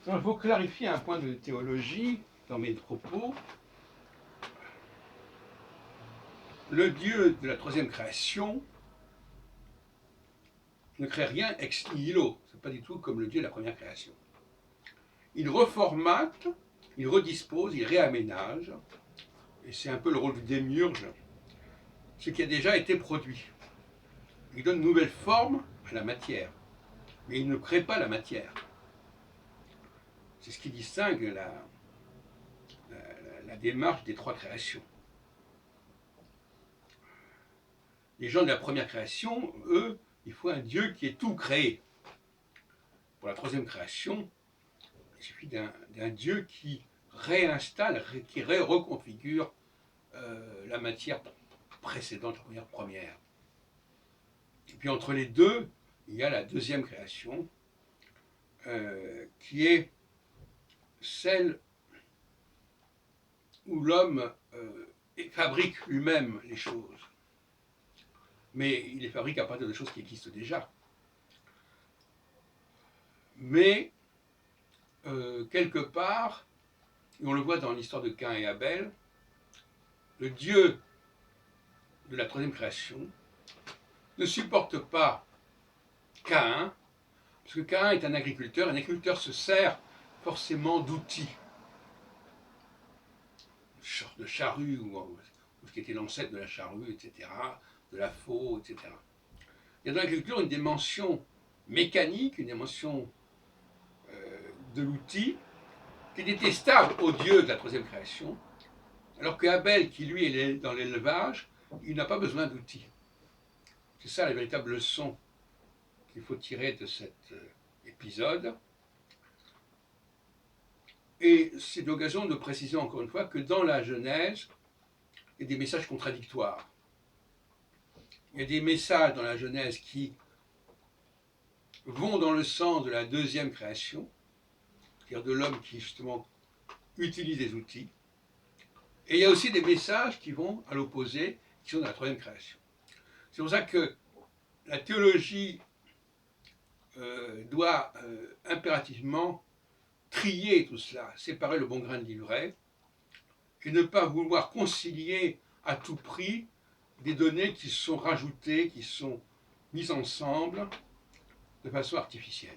Donc, il faut clarifier un point de théologie dans mes propos. Le Dieu de la troisième création ne crée rien ex nihilo. Ce n'est pas du tout comme le Dieu de la première création. Il reformate, il redispose, il réaménage, et c'est un peu le rôle du démiurge, ce qui a déjà été produit. Il donne une nouvelle forme à la matière, mais il ne crée pas la matière. C'est ce qui distingue la démarche des trois créations. Les gens de la première création, eux, il faut un Dieu qui est tout créé. Pour la troisième création, il suffit d'un Dieu qui réinstalle, qui reconfigure la matière précédente, la première. Et puis entre les deux, il y a la deuxième création, qui est celle où l'homme fabrique lui-même les choses. Mais il les fabrique à partir de choses qui existent déjà. Mais, quelque part, et on le voit dans l'histoire de Caïn et Abel, le Dieu de la troisième création ne supporte pas Caïn, parce que Caïn est un agriculteur se sert forcément d'outils, de charrue, ou ce qui était l'ancêtre de la charrue, etc., de la faux, etc. Il y a dans l'agriculture une dimension mécanique, une dimension de l'outil, qui est détestable au Dieu de la troisième création, alors que Abel, qui lui est dans l'élevage, il n'a pas besoin d'outils. C'est ça la véritable leçon qu'il faut tirer de cet épisode. Et c'est l'occasion de préciser encore une fois que dans la Genèse, il y a des messages contradictoires. Il y a des messages dans la Genèse qui vont dans le sens de la deuxième création, c'est-à-dire de l'homme qui justement utilise des outils. Et il y a aussi des messages qui vont à l'opposé, qui sont dans la troisième création. C'est pour ça que la théologie doit impérativement trier tout cela, séparer le bon grain de l'ivraie, et ne pas vouloir concilier à tout prix des données qui sont rajoutées, qui sont mises ensemble de façon artificielle.